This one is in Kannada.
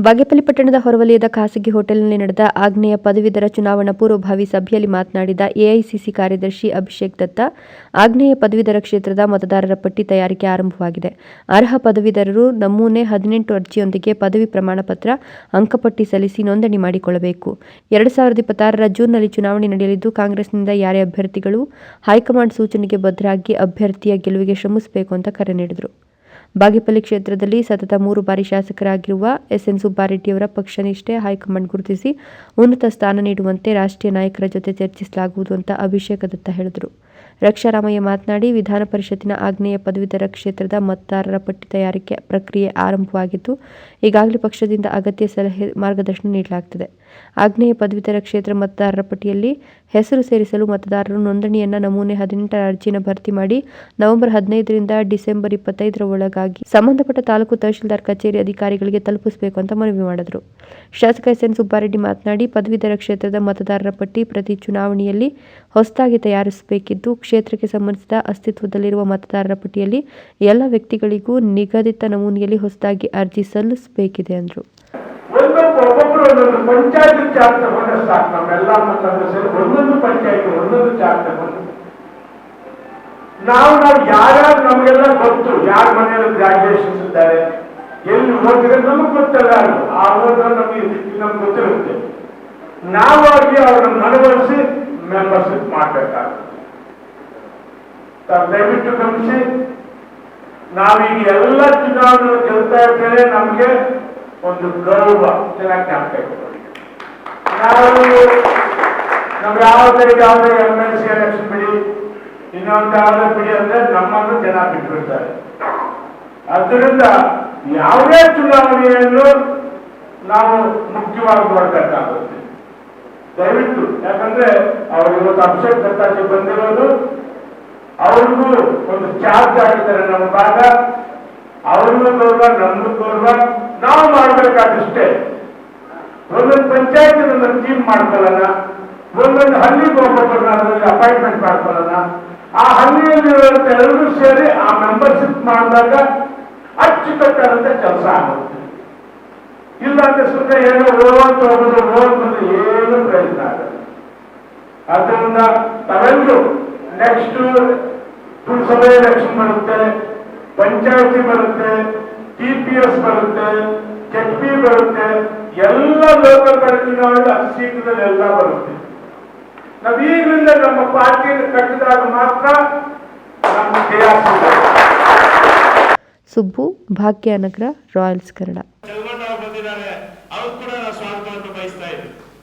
ಬಾಗೇಪಲ್ಲಿ ಪಟ್ಟಣದ ಹೊರವಲಯದ ಖಾಸಗಿ ಹೋಟೆಲ್ನಲ್ಲಿ ನಡೆದ ಆಗ್ನೇಯ ಪದವೀಧರ ಚುನಾವಣಾ ಪೂರ್ವಭಾವಿ ಸಭೆಯಲ್ಲಿ ಮಾತನಾಡಿದ ಎಐಸಿಸಿ ಕಾರ್ಯದರ್ಶಿ ಅಭಿಷೇಕ್ ದತ್ತ, ಆಗ್ನೇಯ ಪದವೀಧರ ಕ್ಷೇತ್ರದ ಮತದಾರರ ಪಟ್ಟಿ ತಯಾರಿಕೆ ಆರಂಭವಾಗಿದೆ. ಅರ್ಹ ಪದವೀಧರರು ನಮೂನೆ 18 ಅರ್ಜಿಯೊಂದಿಗೆ ಪದವಿ ಪ್ರಮಾಣ ಪತ್ರ, ಅಂಕಪಟ್ಟಿ ಸಲ್ಲಿಸಿ ನೋಂದಣಿ ಮಾಡಿಕೊಳ್ಳಬೇಕು. 2026ರ ಜೂನ್ನಲ್ಲಿ ಚುನಾವಣೆ ನಡೆಯಲಿದ್ದು, ಕಾಂಗ್ರೆಸ್ನಿಂದ ಯಾರೇ ಅಭ್ಯರ್ಥಿಗಳು ಹೈಕಮಾಂಡ್ ಸೂಚನೆಗೆ ಬದ್ಧರಾಗಿ ಅಭ್ಯರ್ಥಿಯ ಗೆಲುವಿಗೆ ಶ್ರಮಿಸಬೇಕು ಅಂತ ಕರೆ ನೀಡಿದರು. ಬಾಗೇಪಲ್ಲಿ ಕ್ಷೇತ್ರದಲ್ಲಿ ಸತತ 3 ಬಾರಿ ಶಾಸಕರಾಗಿರುವ ಎಸ್ಎನ್ ಸುಬ್ಬಾರೆಡ್ಡಿಯವರ ಪಕ್ಷನಿಷ್ಠೆ ಹೈಕಮಾಂಡ್ ಗುರುತಿಸಿ ಉನ್ನತ ಸ್ಥಾನ ನೀಡುವಂತೆ ರಾಷ್ಟ್ರೀಯ ನಾಯಕರ ಜೊತೆ ಚರ್ಚಿಸಲಾಗುವುದು ಅಂತ ಅಭಿಷೇಕ್ ದತ್ತ ಹೇಳಿದರು. ರಕ್ಷಾರಾಮಯ್ಯ ಮಾತನಾಡಿ, ವಿಧಾನ ಪರಿಷತ್ತಿನ ಆಗ್ನೇಯ ಪದವೀಧರ ಕ್ಷೇತ್ರದ ಮತದಾರರ ಪಟ್ಟಿ ತಯಾರಿಕೆ ಪ್ರಕ್ರಿಯೆ ಆರಂಭವಾಗಿದ್ದು, ಈಗಾಗಲೇ ಪಕ್ಷದಿಂದ ಅಗತ್ಯ ಸಲಹೆ, ಮಾರ್ಗದರ್ಶನ ನೀಡಲಾಗುತ್ತಿದೆ. ಆಗ್ನೇಯ ಪದವೀಧರ ಕ್ಷೇತ್ರ ಮತದಾರರ ಪಟ್ಟಿಯಲ್ಲಿ ಹೆಸರು ಸೇರಿಸಲು ಮತದಾರರು ನೋಂದಣಿಯನ್ನ ನಮೂನೆ 18ರ ಅರ್ಜಿನ ಭರ್ತಿ ಮಾಡಿ ನವೆಂಬರ್ 15ರಿಂದ ಡಿಸೆಂಬರ್ 25ರ ಒಳಗಾಗಿ ಸಂಬಂಧಪಟ್ಟ ತಾಲೂಕು ತಹಶೀಲ್ದಾರ್ ಕಚೇರಿ ಅಧಿಕಾರಿಗಳಿಗೆ ತಲುಪಿಸಬೇಕು ಅಂತ ಮನವಿ ಮಾಡಿದರು. ಶಾಸಕ ಎಸ್ಎನ್ ಸುಬ್ಬಾರೆಡ್ಡಿ ಮಾತನಾಡಿ, ಪದವೀಧರ ಕ್ಷೇತ್ರದ ಮತದಾರರ ಪಟ್ಟಿ ಪ್ರತಿ ಚುನಾವಣೆಯಲ್ಲಿ ಹೊಸದಾಗಿ ತಯಾರಿಸಬೇಕಿದ್ದು, ಕ್ಷೇತ್ರಕ್ಕೆ ಸಂಬಂಧಿಸಿದ ಅಸ್ತಿತ್ವದಲ್ಲಿರುವ ಮತದಾರರ ಪಟ್ಟಿಯಲ್ಲಿ ಎಲ್ಲ ವ್ಯಕ್ತಿಗಳಿಗೂ ನಿಗದಿತ ನಮೂನೆಯಲ್ಲಿ ಹೊಸದಾಗಿ ಅರ್ಜಿ ಸಲ್ಲಿಸಬೇಕಿದೆ ಎಂದರು. ಒಬ್ಬೊಬ್ಬರು ಒಂದೊಂದು ಪಂಚಾಯತ್ ಚಾರ್ಟ್ ತಗೊಂಡ್ರೆ ಸಾಕು. ನಮ್ಮೆಲ್ಲ ಸೇರಿ ಒಂದೊಂದು ಪಂಚಾಯತ್ ಒಂದೊಂದು ಚಾರ್ಟ್ ತಗೊಂಡು ನಾವು ಯಾರ್ಯಾರು ನಮಗೆಲ್ಲ ಗೊತ್ತು, ಯಾರ ಮನೆಯಲ್ಲಿ ಗ್ರಾಜುಯೇಷನ್ಸ್ ಇದ್ದಾರೆ, ಎಲ್ಲಿ ಓದಿದ್ರೆ ನಮಗೆ ಗೊತ್ತಲ್ಲ. ಆ ಓದಿದ್ರೆ ನಮ್ಗೆ ಗೊತ್ತಿರುತ್ತೆ. ನಾವು ಅವ್ರನ್ನ ಮನವೊಲಿಸಿ ಮೆಂಬರ್ಶಿಪ್ ಮಾಡಬೇಕಾಗುತ್ತೆ. ದಯವಿಟ್ಟು ಗಮನಿಸಿ, ನಾವೀಗ ಎಲ್ಲ ಚುನಾವಣೆ ಗೆಲ್ತಾ ಇರ್ತೇವೆ. ನಮಗೆ ಒಂದು ಗೌರವ ಚೆನ್ನಾಗಿ ಆಗ್ಬೇಕು. ನಾವು ಯಾವುದೇ MLC ಎಲೆಕ್ಷನ್ ಬಿಡಿ, ಇನ್ನೊಂದು ಯಾವುದೇ ಬಿಡಿ ಅಂದ್ರೆ ನಮ್ಮನ್ನು ಜನ ಬಿಟ್ಬಿಡ್ತಾರೆ. ಅದರಿಂದ ಯಾವುದೇ ಚುನಾವಣೆಯನ್ನು ನಾವು ಮುಖ್ಯವಾಗಿ ನೋಡ್ಬೇಕಾಗುತ್ತೆ. ದಯವಿಟ್ಟು, ಯಾಕಂದ್ರೆ ಅವರು ಇವತ್ತು ಅಭಿಷೇಕ್ ದತ್ತಾಜಿ ಬಂದಿರೋದು, ಅವ್ರಿಗೂ ಒಂದು ಚಾರ್ಜ್ ಆಗಿದ್ದಾರೆ ನಮ್ಮ ಭಾಗ. ಅವ್ರಿಗೂ ಗೌರವ, ನಮಗೂ ಗೌರವ. ನಾವು ಮಾಡ್ಬೇಕಾದಷ್ಟೇ. ಒಂದೊಂದು ಪಂಚಾಯತ್ ಒಂದೊಂದು ಟೀಮ್ ಮಾಡ್ಕೊಳ್ಳೋಣ, ಒಂದೊಂದು ಹಳ್ಳಿಗೆ ಒಬ್ಬೊಬ್ಬರನ್ನ ಅದರಲ್ಲಿ ಅಪಾಯಿಂಟ್ಮೆಂಟ್ ಮಾಡ್ಕೊಳ್ಳೋಣ. ಆ ಹಳ್ಳಿಯಲ್ಲಿರುವಂತ ಎಲ್ಲರೂ ಸೇರಿ ಆ ಮೆಂಬರ್ಶಿಪ್ ಮಾಡಿದಾಗ ಅಚ್ಚುಕಟ್ಟಾದಂತ ಕೆಲಸ ಆಗುತ್ತೆ. ಇಲ್ಲಾಂದ್ರೆ ಸುಮ್ಮನೆ ಏನೋ ಓದ್ ಹೋಗೋದು ಏನು ಪ್ರಯೋಜನ ಆಗಲ್ಲ. ಆದ್ದರಿಂದ ತಾವೆಲ್ಲರೂ ನೆಕ್ಸ್ಟ್ ಪುರಸಭೆ ಎಲೆಕ್ಷನ್ ಬರುತ್ತೆ, ಪಂಚಾಯತಿ ಬರುತ್ತೆ, TPS ಬರುತ್ತೆ, ZP ಬರುತ್ತೆ, ಎಲ್ಲ ಲೋಕಲ್ ಚುನಾವಣೆ ಶೀಘ್ರದಲ್ಲಿ ಎಲ್ಲ ಬರುತ್ತೆ. ನಾವು ಈಗಲಿಂದ ನಮ್ಮ ಪಾರ್ಟಿಯನ್ನು ಕಟ್ಟಿದಾಗ ಮಾತ್ರ ನಮ್ಮ ಜಯ ಸಿಗುತ್ತೆ. ಸುಬ್ಬು, ಭಾಗ್ಯನಗರ, ರಾಯಲ್ಸ್ ಕನ್ನಡ. ಬಂದಿದ್ದಾರೆ, ಅವ್ರು ಕೂಡ ಸ್ವಾಗತವನ್ನು ಬಯಸ್ತಾ ಇದ್ದೀವಿ.